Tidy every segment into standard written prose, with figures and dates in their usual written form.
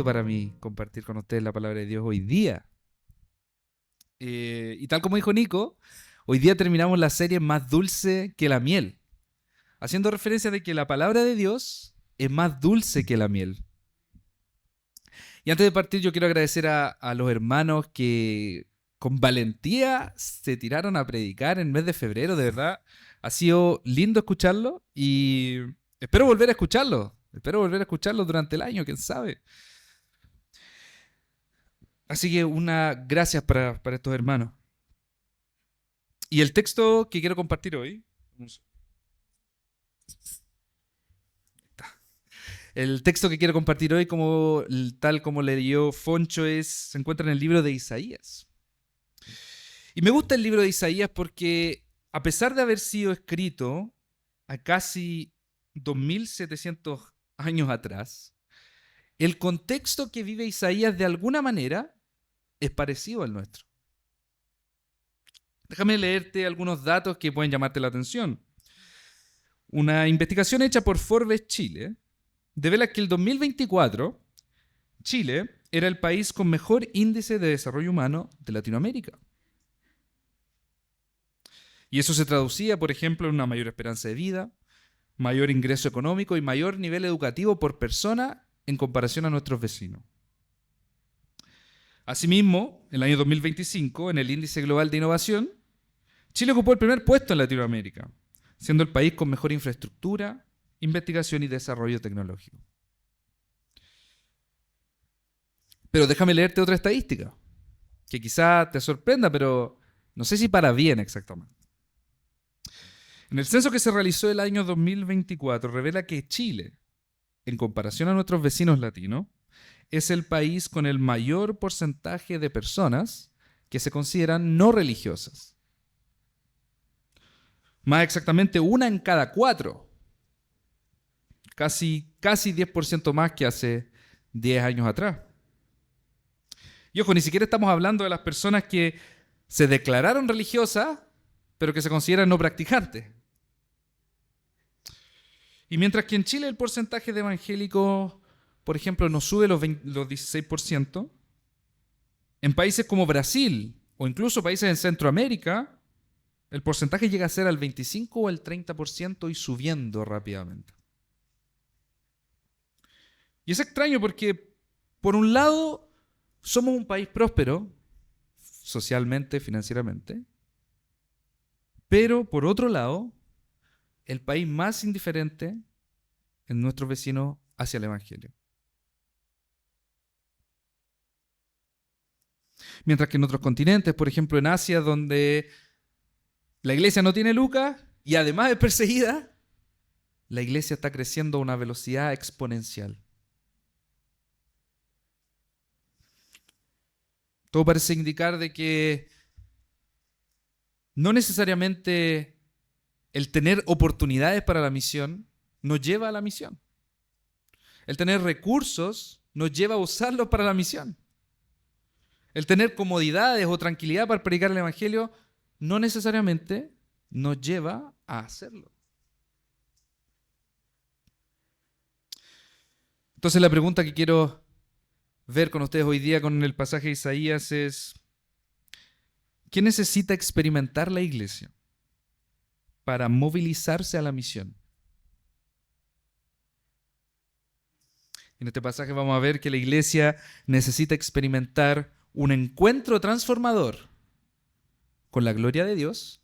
gusto para mí compartir con ustedes la palabra de Dios hoy día. Y tal como dijo Nico, hoy día terminamos la serie Más dulce que la miel, haciendo referencia de que la palabra de Dios es más dulce que la miel. Y antes de partir yo quiero agradecer a los hermanos que con valentía se tiraron a predicar en el mes de febrero, de verdad. Ha sido lindo escucharlo y espero volver a escucharlo. Espero volver a escucharlo durante el año, quién sabe. Así que una gracias para estos hermanos. Y el texto que quiero compartir hoy, el texto que quiero compartir hoy, tal como le dio Foncho, se encuentra en el libro de Isaías. Y me gusta el libro de Isaías porque, a pesar de haber sido escrito a casi 2700 años atrás, el contexto que vive Isaías de alguna manera es parecido al nuestro. Déjame leerte algunos datos que pueden llamarte la atención. Una investigación hecha por Forbes Chile devela que el 2024 Chile era el país con mejor índice de desarrollo humano de Latinoamérica. Y eso se traducía, por ejemplo, en una mayor esperanza de vida, mayor ingreso económico y mayor nivel educativo por persona en comparación a nuestros vecinos. Asimismo, en el año 2025, en el índice global de innovación, Chile ocupó el primer puesto en Latinoamérica, siendo el país con mejor infraestructura, investigación y desarrollo tecnológico. Pero déjame leerte otra estadística, que quizá te sorprenda, pero no sé si para bien exactamente. En el censo que se realizó el año 2024 revela que Chile, en comparación a nuestros vecinos latinos, es el país con el mayor porcentaje de personas que se consideran no religiosas. Más exactamente, 1 en cada 4. Casi 10% más que hace 10 años atrás. Y ojo, ni siquiera estamos hablando de las personas que se declararon religiosas, pero que se consideran no practicantes. Y mientras que en Chile el porcentaje de evangélicos, por ejemplo, no sube los 16%, en países como Brasil o incluso países en Centroamérica, el porcentaje llega a ser al 25 o el 30% y subiendo rápidamente. Y es extraño porque, por un lado, somos un país próspero, socialmente, financieramente, pero por otro lado, el país más indiferente en nuestros vecinos hacia el Evangelio. Mientras que en otros continentes, por ejemplo en Asia, donde la iglesia no tiene lucas y además es perseguida, la iglesia está creciendo a una velocidad exponencial. Todo parece indicar de que no necesariamente el tener oportunidades para la misión nos lleva a la misión. El tener recursos nos lleva a usarlos para la misión. El tener comodidades o tranquilidad para predicar el Evangelio no necesariamente nos lleva a hacerlo. Entonces la pregunta que quiero ver con ustedes hoy día con el pasaje de Isaías es: ¿qué necesita experimentar la iglesia para movilizarse a la misión? En este pasaje vamos a ver que la iglesia necesita experimentar un encuentro transformador con la gloria de Dios,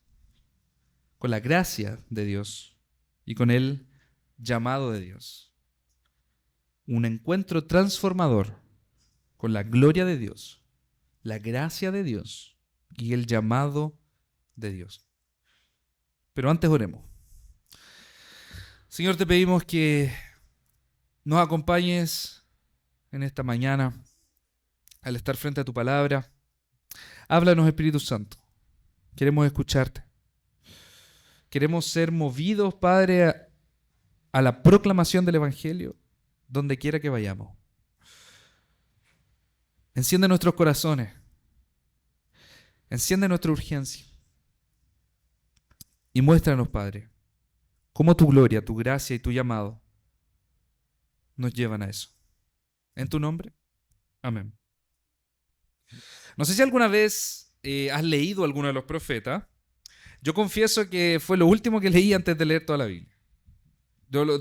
con la gracia de Dios y con el llamado de Dios. Un encuentro transformador con la gloria de Dios, la gracia de Dios y el llamado de Dios. Pero antes oremos. Señor, te pedimos que nos acompañes en esta mañana al estar frente a tu palabra. Háblanos, Espíritu Santo. Queremos escucharte. Queremos ser movidos, Padre, a la proclamación del Evangelio donde quiera que vayamos. Enciende nuestros corazones. Enciende nuestra urgencia. Y muéstranos, Padre, cómo tu gloria, tu gracia y tu llamado nos llevan a eso. En tu nombre, Amén. No sé si alguna vez has leído alguno de los profetas. Yo confieso que fue lo último que leí antes de leer toda la Biblia.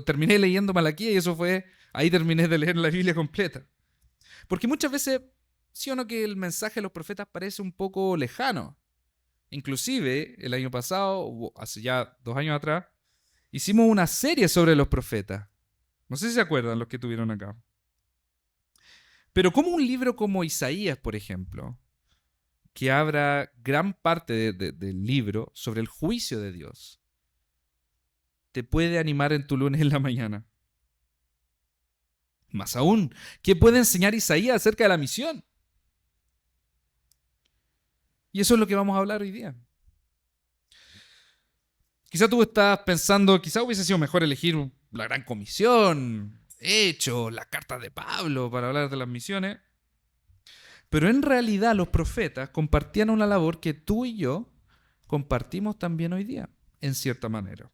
Terminé leyendo Malaquías y eso fue, ahí terminé de leer la Biblia completa. Porque muchas veces, sí o no, que el mensaje de los profetas parece un poco lejano. Inclusive, el año pasado, hace ya 2 años atrás, hicimos una serie sobre los profetas. No sé si se acuerdan los que tuvieron acá. Pero como un libro como Isaías, por ejemplo, que habla gran parte del libro sobre el juicio de Dios, te puede animar en tu lunes en la mañana. Más aún, ¿qué puede enseñar Isaías acerca de la misión? Y eso es lo que vamos a hablar hoy día. Quizá tú estás pensando, quizá hubiese sido mejor elegir la Gran Comisión, Hechos, las cartas de Pablo para hablar de las misiones. Pero en realidad los profetas compartían una labor que tú y yo compartimos también hoy día, en cierta manera.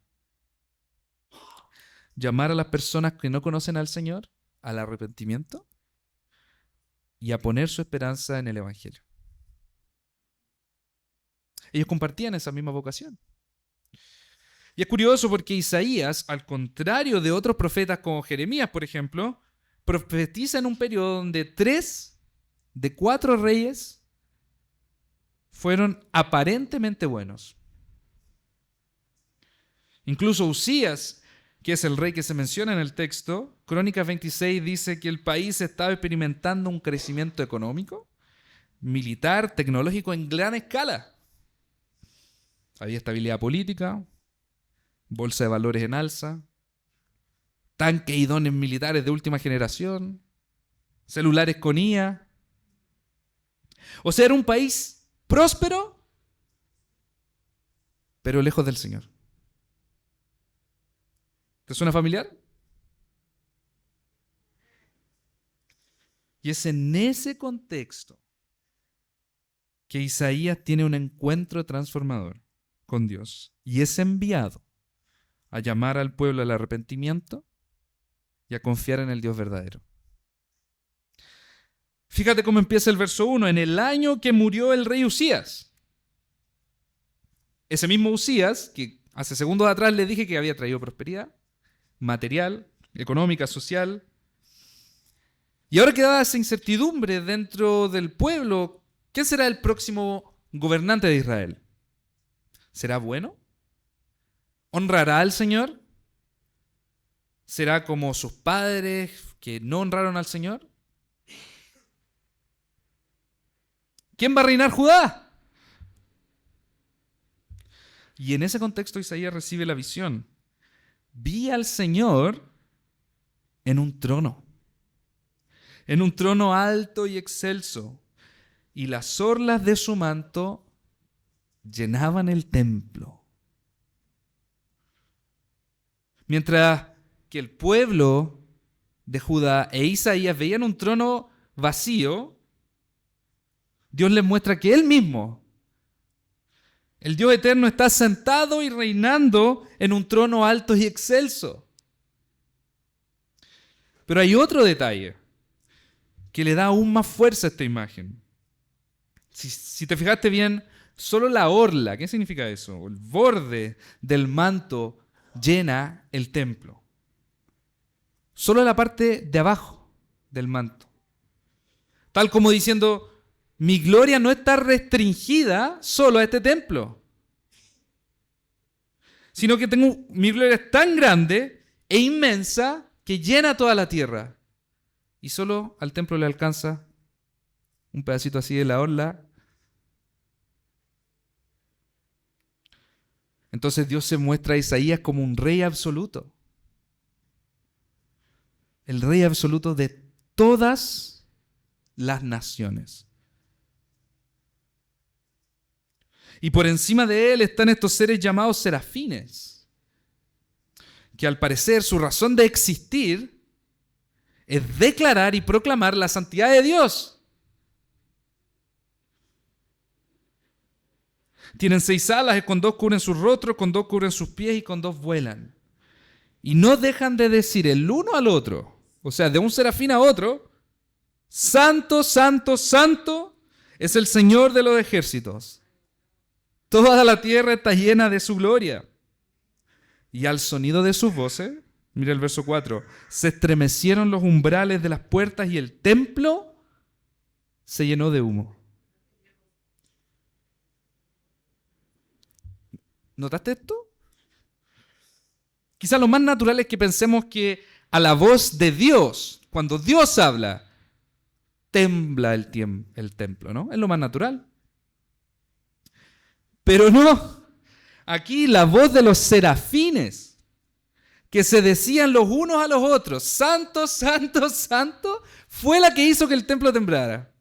Llamar a las personas que no conocen al Señor al arrepentimiento y a poner su esperanza en el Evangelio. Ellos compartían esa misma vocación. Y es curioso porque Isaías, al contrario de otros profetas como Jeremías, por ejemplo, profetiza en un periodo donde 3 de 4 reyes fueron aparentemente buenos. Incluso Usías, que es el rey que se menciona en el texto, Crónicas 26 dice que el país estaba experimentando un crecimiento económico, militar, tecnológico en gran escala. Había estabilidad política, bolsa de valores en alza, tanques y drones militares de última generación, celulares con IA. O sea, era un país próspero, pero lejos del Señor. ¿Te suena familiar? Y es en ese contexto que Isaías tiene un encuentro transformador con Dios y es enviado a llamar al pueblo al arrepentimiento y a confiar en el Dios verdadero. Fíjate cómo empieza el verso 1. En el año que murió el rey Usías. Ese mismo Usías, que hace segundos atrás le dije que había traído prosperidad material, económica, social. Y ahora queda esa incertidumbre dentro del pueblo. ¿Quién será el próximo gobernante de Israel? ¿Será bueno? ¿Honrará al Señor? ¿Será como sus padres que no honraron al Señor? ¿Quién va a reinar Judá? Y en ese contexto Isaías recibe la visión. Vi al Señor en un trono alto y excelso, y las orlas de su manto llenaban el templo. Mientras que el pueblo de Judá e Isaías veían un trono vacío, Dios les muestra que Él mismo, el Dios eterno, está sentado y reinando en un trono alto y excelso. Pero hay otro detalle que le da aún más fuerza a esta imagen. Si te fijaste bien, solo la orla, ¿qué significa eso? El borde del manto llena el templo. Solo la parte de abajo del manto. Tal como diciendo, mi gloria no está restringida solo a este templo, sino que mi gloria es tan grande e inmensa que llena toda la tierra. Y solo al templo le alcanza un pedacito así de la orla. Entonces Dios se muestra a Isaías como un rey absoluto. El rey absoluto de todas las naciones. Y por encima de él están estos seres llamados serafines, que al parecer su razón de existir es declarar y proclamar la santidad de Dios. Tienen 6 alas, con 2 cubren sus rostros, con 2 cubren sus pies y con 2 vuelan. Y no dejan de decir el uno al otro, o sea, de un serafín a otro, Santo, santo, santo es el Señor de los ejércitos. Toda la tierra está llena de su gloria. Y al sonido de sus voces, mira el verso 4, se estremecieron los umbrales de las puertas y el templo se llenó de humo. ¿Notaste esto? Quizá lo más natural es que pensemos que a la voz de Dios, cuando Dios habla, tembla el templo, ¿no? Es lo más natural. Pero no. Aquí la voz de los serafines, que se decían los unos a los otros, santo, santo, santo, fue la que hizo que el templo temblara.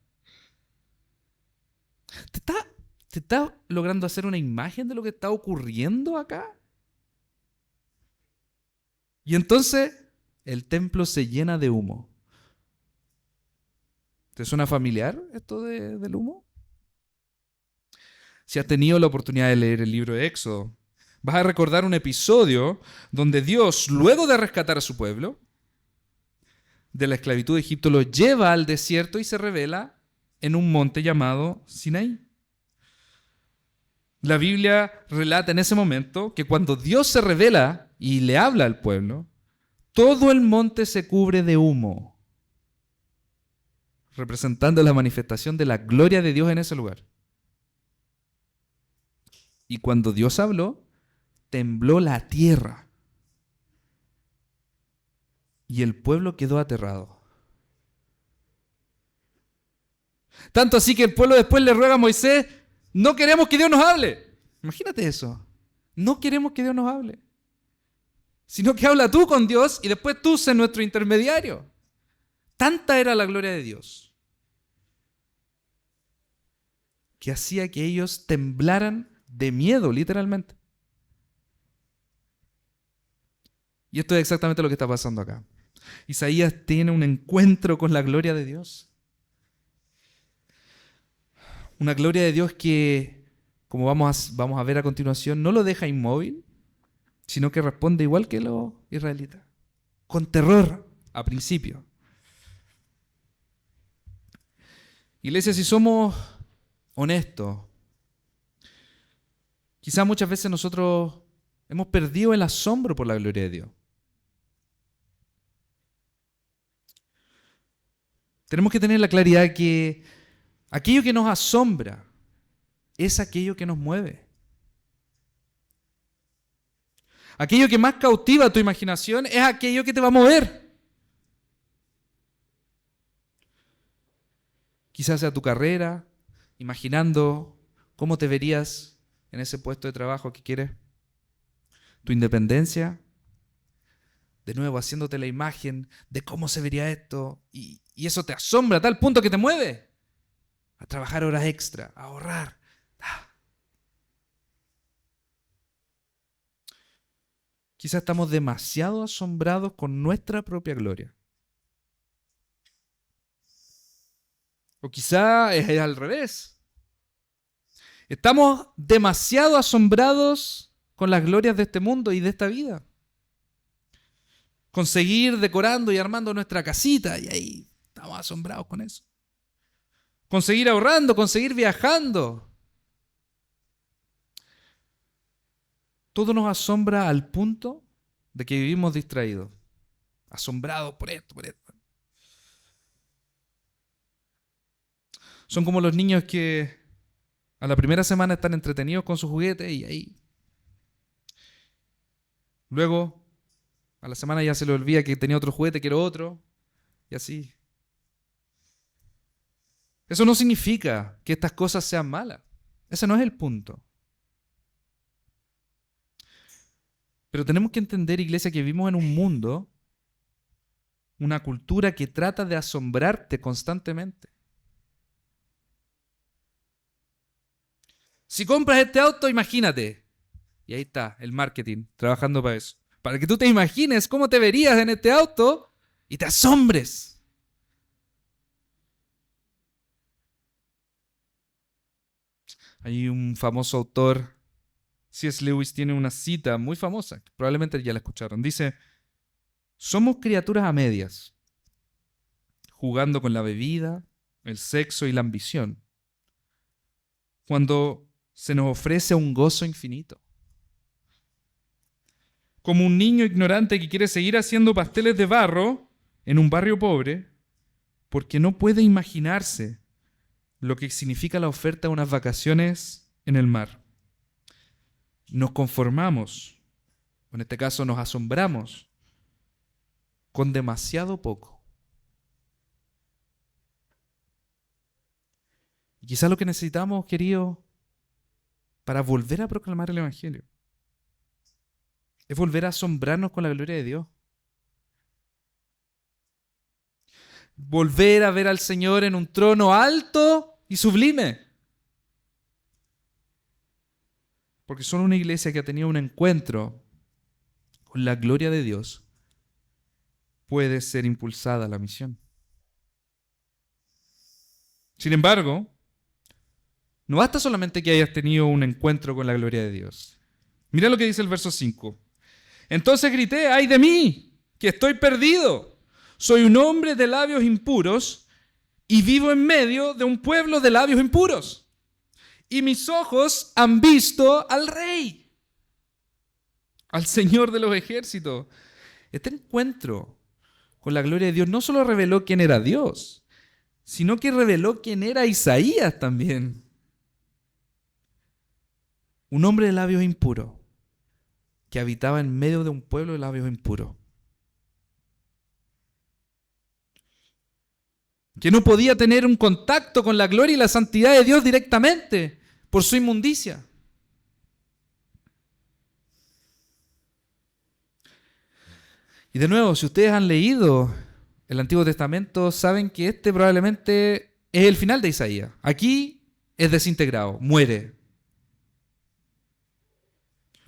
¿Te está logrando hacer una imagen de lo que está ocurriendo acá? Y entonces el templo se llena de humo. ¿Te suena familiar esto del humo? Si has tenido la oportunidad de leer el libro de Éxodo, vas a recordar un episodio donde Dios, luego de rescatar a su pueblo de la esclavitud de Egipto, lo lleva al desierto y se revela en un monte llamado Sinaí. La Biblia relata en ese momento que cuando Dios se revela y le habla al pueblo, todo el monte se cubre de humo, representando la manifestación de la gloria de Dios en ese lugar. Y cuando Dios habló, tembló la tierra. Y el pueblo quedó aterrado. Tanto así que el pueblo después le ruega a Moisés, no queremos que Dios nos hable. Imagínate eso. No queremos que Dios nos hable. Sino que habla tú con Dios y después tú sé nuestro intermediario. Tanta era la gloria de Dios que hacía que ellos temblaran de miedo, literalmente. Y esto es exactamente lo que está pasando acá. Isaías tiene un encuentro con la gloria de Dios. Una gloria de Dios que, como vamos a ver a continuación, no lo deja inmóvil, sino que responde igual que los israelitas, con terror a principio. Iglesia, si somos honestos, quizás muchas veces nosotros hemos perdido el asombro por la gloria de Dios. Tenemos que tener la claridad que aquello que nos asombra es aquello que nos mueve. Aquello que más cautiva tu imaginación es aquello que te va a mover. Quizás sea tu carrera, imaginando cómo te verías en ese puesto de trabajo que quieres. Tu independencia, de nuevo haciéndote la imagen de cómo se vería esto. Y eso te asombra a tal punto que te mueve a trabajar horas extra, a ahorrar. Quizás estamos demasiado asombrados con nuestra propia gloria. O quizá es al revés. Estamos demasiado asombrados con las glorias de este mundo y de esta vida. Con seguir decorando y armando nuestra casita, y ahí estamos asombrados con eso. Con seguir ahorrando, con seguir viajando. Todo nos asombra al punto de que vivimos distraídos, asombrados por esto, por esto. Son como los niños que a la primera semana están entretenidos con sus juguetes y ahí. Luego, a la semana ya se le olvida que tenía otro juguete, que era otro, y así. Eso no significa que estas cosas sean malas. Ese no es el punto. Pero tenemos que entender, iglesia, que vivimos en un mundo, una cultura que trata de asombrarte constantemente. Si compras este auto, imagínate. Y ahí está, el marketing, trabajando para eso. Para que tú te imagines cómo te verías en este auto y te asombres. Hay un famoso autor, C.S. Lewis, tiene una cita muy famosa, probablemente ya la escucharon. Dice, somos criaturas a medias, jugando con la bebida, el sexo y la ambición, cuando se nos ofrece un gozo infinito. Como un niño ignorante que quiere seguir haciendo pasteles de barro en un barrio pobre, porque no puede imaginarse lo que significa la oferta de unas vacaciones en el mar. Nos conformamos, o en este caso nos asombramos, con demasiado poco. Y quizás lo que necesitamos, queridos, para volver a proclamar el Evangelio, es volver a asombrarnos con la gloria de Dios. Volver a ver al Señor en un trono alto y sublime. Porque solo una iglesia que ha tenido un encuentro con la gloria de Dios puede ser impulsada a la misión. Sin embargo, no basta solamente que hayas tenido un encuentro con la gloria de Dios. Mira lo que dice el verso 5. Entonces grité, ¡ay de mí, que estoy perdido! Soy un hombre de labios impuros y vivo en medio de un pueblo de labios impuros. Y mis ojos han visto al Rey, al Señor de los ejércitos. Este encuentro con la gloria de Dios no solo reveló quién era Dios, sino que reveló quién era Isaías también. Un hombre de labios impuros que habitaba en medio de un pueblo de labios impuros. Que no podía tener un contacto con la gloria y la santidad de Dios directamente por su inmundicia. Y de nuevo, si ustedes han leído el Antiguo Testamento, saben que este probablemente es el final de Isaías. Aquí es desintegrado, muere.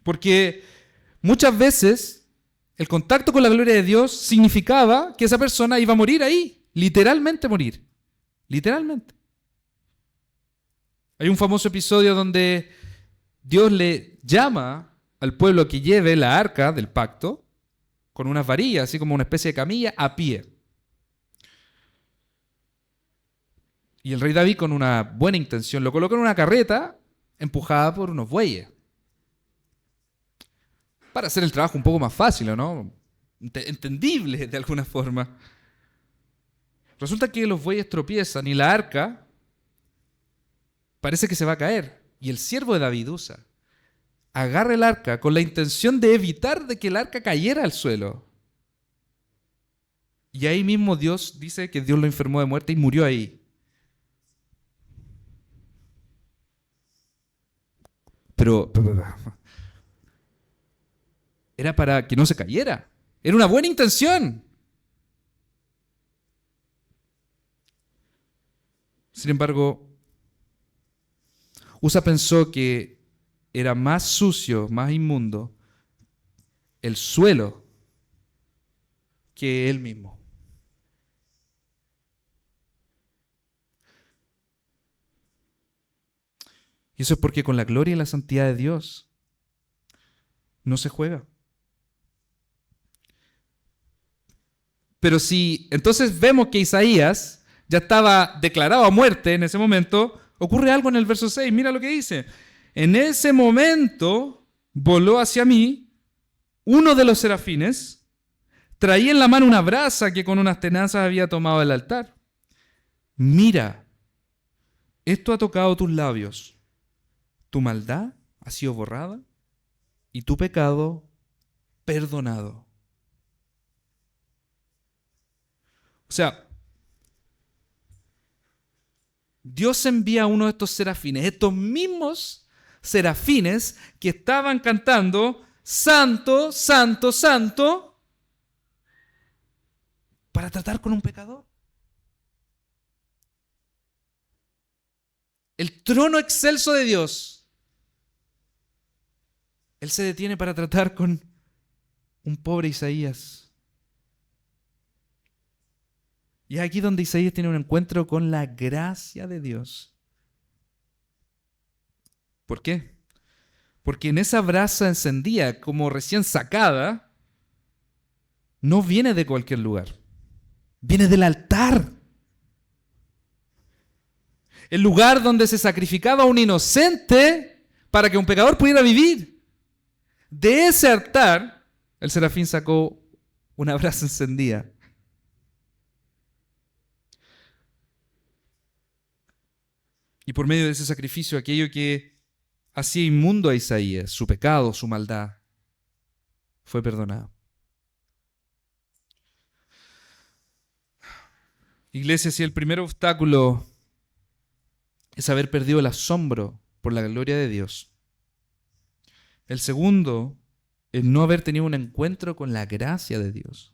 Porque muchas veces el contacto con la gloria de Dios significaba que esa persona iba a morir ahí. Literalmente morir. Literalmente. Hay un famoso episodio donde Dios le llama al pueblo a que lleve la arca del pacto con unas varillas, así como una especie de camilla, a pie. Y el rey David, con una buena intención, lo coloca en una carreta empujada por unos bueyes. Para hacer el trabajo un poco más fácil, ¿no? Entendible de alguna forma. Resulta que los bueyes tropiezan y la arca parece que se va a caer. Y el siervo de David, Usa, agarra el arca con la intención de evitar de que el arca cayera al suelo. Y ahí mismo Dios dice que Dios lo enfermó de muerte y murió ahí. Pero era para que no se cayera. Era una buena intención. Sin embargo, Usa pensó que era más sucio, más inmundo el suelo que él mismo. Y eso es porque con la gloria y la santidad de Dios no se juega. Pero si entonces vemos que Isaías ya estaba declarado a muerte en ese momento, ocurre algo en el verso 6. Mira lo que dice. En ese momento voló hacia mí uno de los serafines, traía en la mano una brasa que con unas tenazas había tomado del altar. Mira, esto ha tocado tus labios. Tu maldad ha sido borrada y tu pecado perdonado. O sea, Dios envía a uno de estos serafines, estos mismos serafines que estaban cantando Santo, Santo, Santo, para tratar con un pecador. El trono excelso de Dios. Él se detiene para tratar con un pobre Isaías. Y es aquí donde Isaías tiene un encuentro con la gracia de Dios. ¿Por qué? Porque en esa brasa encendida, como recién sacada, no viene de cualquier lugar. Viene del altar. el lugar donde se sacrificaba a un inocente para que un pecador pudiera vivir. De ese altar, el serafín sacó una brasa encendida. Y por medio de ese sacrificio, aquello que hacía inmundo a Isaías, su pecado, su maldad, fue perdonado. Iglesia, si el primer obstáculo es haber perdido el asombro por la gloria de Dios, el segundo es no haber tenido un encuentro con la gracia de Dios.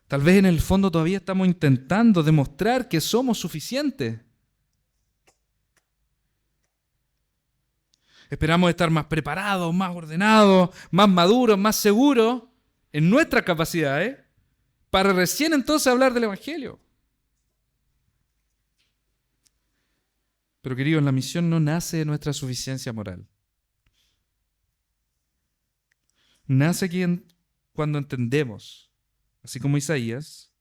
Tal vez en el fondo todavía estamos intentando demostrar que somos suficientes. Esperamos estar más preparados, más ordenados, más maduros, más seguros en nuestras capacidades para recién entonces hablar del Evangelio. Pero queridos, la misión no nace de nuestra suficiencia moral. Nace cuando entendemos, así como Isaías,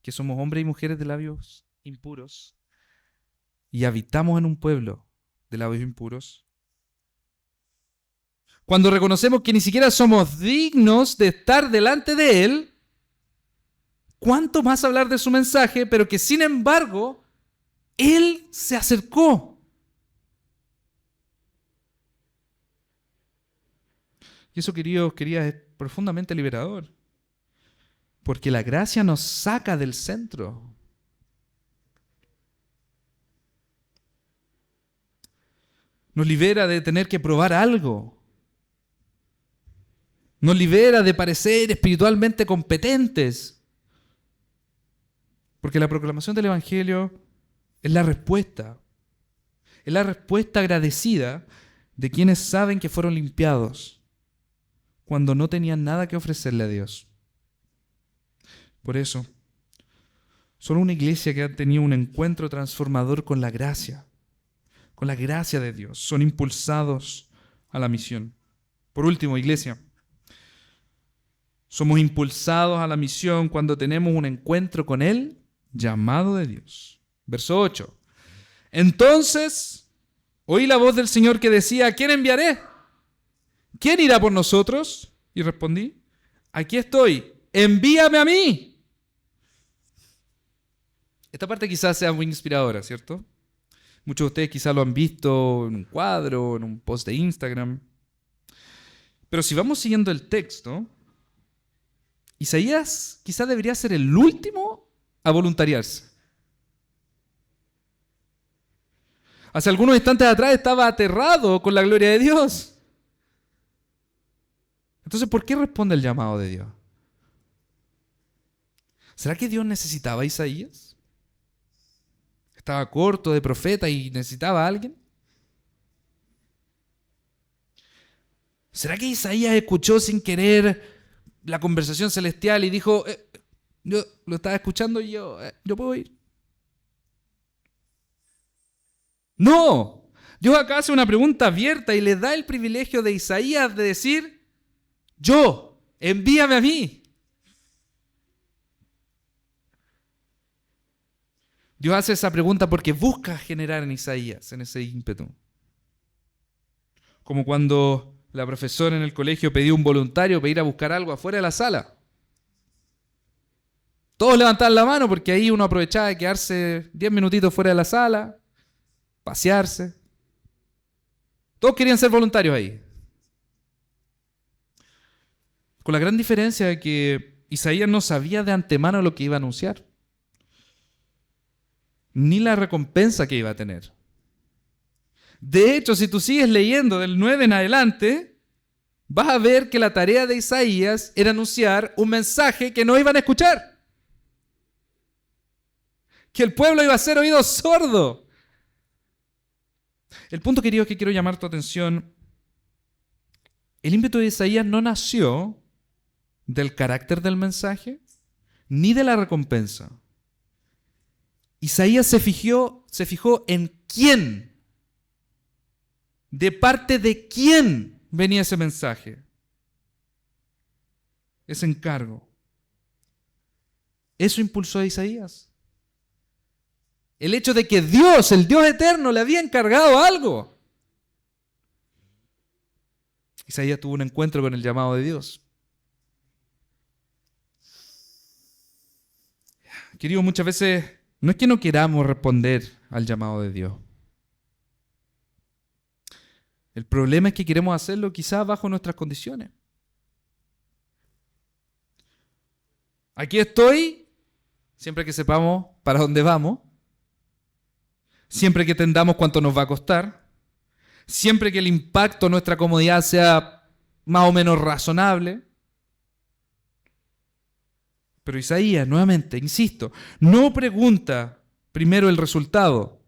que somos hombres y mujeres de labios impuros y habitamos en un pueblo de labios impuros. Cuando reconocemos que ni siquiera somos dignos de estar delante de Él, ¿cuánto más hablar de su mensaje? Pero que sin embargo, Él se acercó. Y eso, queridos, es profundamente liberador. Porque la gracia nos saca del centro. Nos libera de tener que probar algo. Nos libera de parecer espiritualmente competentes. Porque la proclamación del Evangelio es la respuesta. Es la respuesta agradecida de quienes saben que fueron limpiados cuando no tenían nada que ofrecerle a Dios. Por eso, solo una iglesia que ha tenido un encuentro transformador con la gracia de Dios, son impulsados a la misión. Por último, iglesia, somos impulsados a la misión cuando tenemos un encuentro con el llamado de Dios. Verso 8. Entonces, oí la voz del Señor que decía, ¿a quién enviaré? ¿Quién irá por nosotros? Y respondí, aquí estoy, envíame a mí. Esta parte quizás sea muy inspiradora, ¿cierto? Muchos de ustedes quizás lo han visto en un cuadro, en un post de Instagram. Pero si vamos siguiendo el texto, Isaías quizás debería ser el último a voluntariarse. Hace algunos instantes atrás estaba aterrado con la gloria de Dios. Entonces, ¿por qué responde el llamado de Dios? ¿Será que Dios necesitaba a Isaías? ¿Estaba corto de profeta y necesitaba a alguien? ¿Será que Isaías escuchó sin querer la conversación celestial y dijo, yo lo estaba escuchando y yo puedo ir? No, Dios acá hace una pregunta abierta y le da el privilegio de Isaías de decir, yo, envíame a mí. Dios hace esa pregunta porque busca generar en Isaías, en ese ímpetu. Como cuando la profesora en el colegio pedía un voluntario para ir a buscar algo afuera de la sala. Todos levantaban la mano porque ahí uno aprovechaba de quedarse 10 minutitos fuera de la sala, pasearse. Todos querían ser voluntarios ahí. Con la gran diferencia de que Isaías no sabía de antemano lo que iba a anunciar, ni la recompensa que iba a tener. De hecho, si tú sigues leyendo del 9 en adelante, vas a ver que la tarea de Isaías era anunciar un mensaje que no iban a escuchar. Que el pueblo iba a ser oído sordo. El punto, querido, que quiero llamar tu atención, el ímpetu de Isaías no nació del carácter del mensaje, ni de la recompensa. Isaías se fijó en quién, de parte de quién venía ese mensaje, ese encargo. Eso impulsó a Isaías. El hecho de que Dios, el Dios eterno, le había encargado algo. Isaías tuvo un encuentro con el llamado de Dios. Querido, muchas veces no es que no queramos responder al llamado de Dios. El problema es que queremos hacerlo quizás bajo nuestras condiciones. Aquí estoy, siempre que sepamos para dónde vamos, siempre que entendamos cuánto nos va a costar, siempre que el impacto en nuestra comodidad sea más o menos razonable. Pero Isaías, nuevamente, insisto, no pregunta primero el resultado.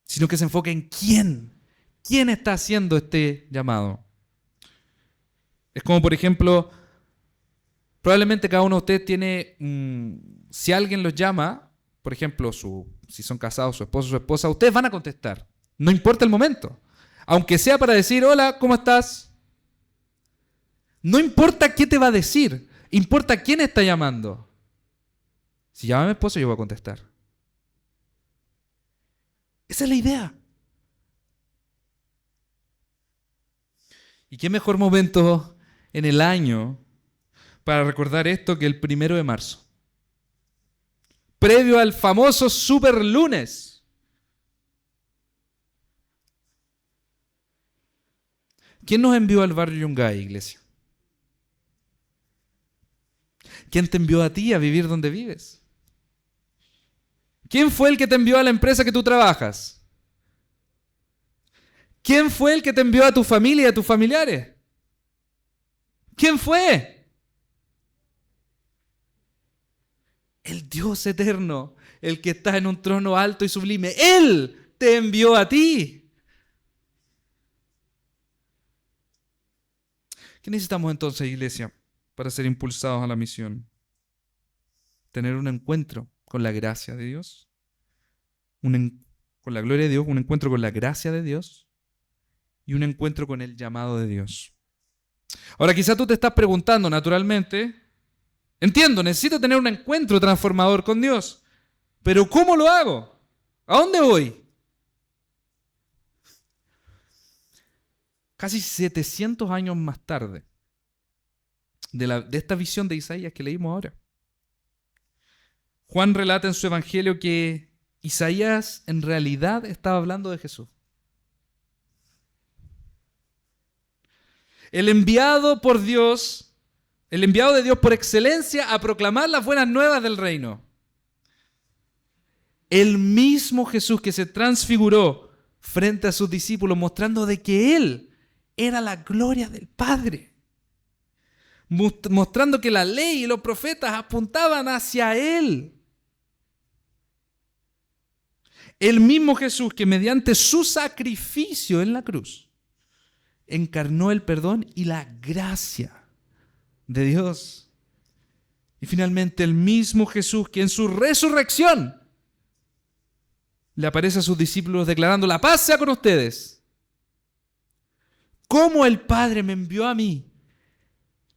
Sino que se enfoca en quién. ¿Quién está haciendo este llamado? Es como, por ejemplo, probablemente cada uno de ustedes tiene, si alguien los llama, por ejemplo, si son casados, su esposo o su esposa, ustedes van a contestar. No importa el momento. Aunque sea para decir, hola, ¿cómo estás? No importa qué te va a decir, importa quién está llamando. Si llama a mi esposo, yo voy a contestar. Esa es la idea. ¿Y qué mejor momento en el año para recordar esto que el 1 de marzo? Previo al famoso super lunes. ¿Quién nos envió al barrio Yungay, iglesia? ¿Quién te envió a ti a vivir donde vives? ¿Quién fue el que te envió a la empresa que tú trabajas? ¿Quién fue el que te envió a tu familia y a tus familiares? ¿Quién fue? El Dios eterno, el que está en un trono alto y sublime. Él te envió a ti. ¿Qué necesitamos entonces, iglesia, para ser impulsados a la misión? Tener un encuentro con la gracia de Dios, con la gloria de Dios, un encuentro con la gracia de Dios y un encuentro con el llamado de Dios. Ahora, quizás tú te estás preguntando, naturalmente, entiendo, necesito tener un encuentro transformador con Dios, pero ¿cómo lo hago? ¿A dónde voy? Casi 700 años más tarde de esta visión de Isaías que leímos ahora, Juan relata en su evangelio que Isaías en realidad estaba hablando de Jesús. El enviado por Dios, el enviado de Dios por excelencia a proclamar las buenas nuevas del reino. El mismo Jesús que se transfiguró frente a sus discípulos, mostrando de que Él era la gloria del Padre. Mostrando que la ley y los profetas apuntaban hacia Él. El mismo Jesús que mediante su sacrificio en la cruz encarnó el perdón y la gracia de Dios. Y finalmente el mismo Jesús que en su resurrección le aparece a sus discípulos declarando: la paz sea con ustedes. Como el Padre me envió a mí,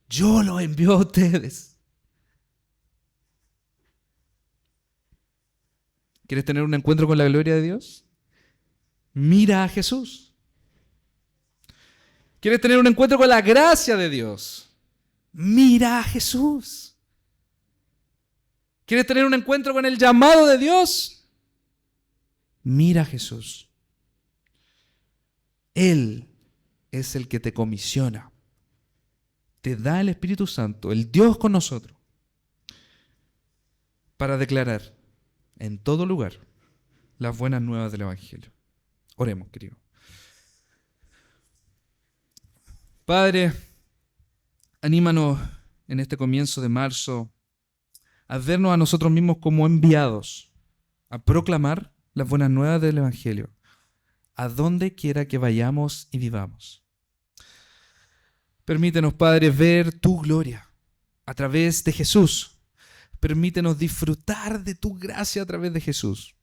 yo lo envío a ustedes. ¿Quieres tener un encuentro con la gloria de Dios? Mira a Jesús. ¿Quieres tener un encuentro con la gracia de Dios? Mira a Jesús. ¿Quieres tener un encuentro con el llamado de Dios? Mira a Jesús. Él es el que te comisiona. Te da el Espíritu Santo, el Dios con nosotros, para declarar en todo lugar las buenas nuevas del Evangelio. Oremos, querido. Padre, anímanos en este comienzo de marzo a vernos a nosotros mismos como enviados a proclamar las buenas nuevas del Evangelio a donde quiera que vayamos y vivamos. Permítenos, Padre, ver tu gloria a través de Jesús. Permítenos disfrutar de tu gracia a través de Jesús.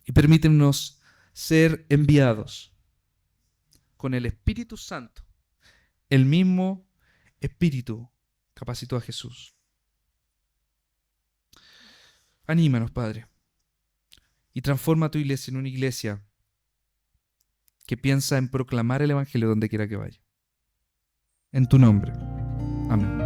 Y permítenos ser enviados con el Espíritu Santo. El mismo Espíritu capacitó a Jesús. Anímanos, Padre, y transforma tu iglesia en una iglesia que piensa en proclamar el Evangelio donde quiera que vaya. En tu nombre. Amén.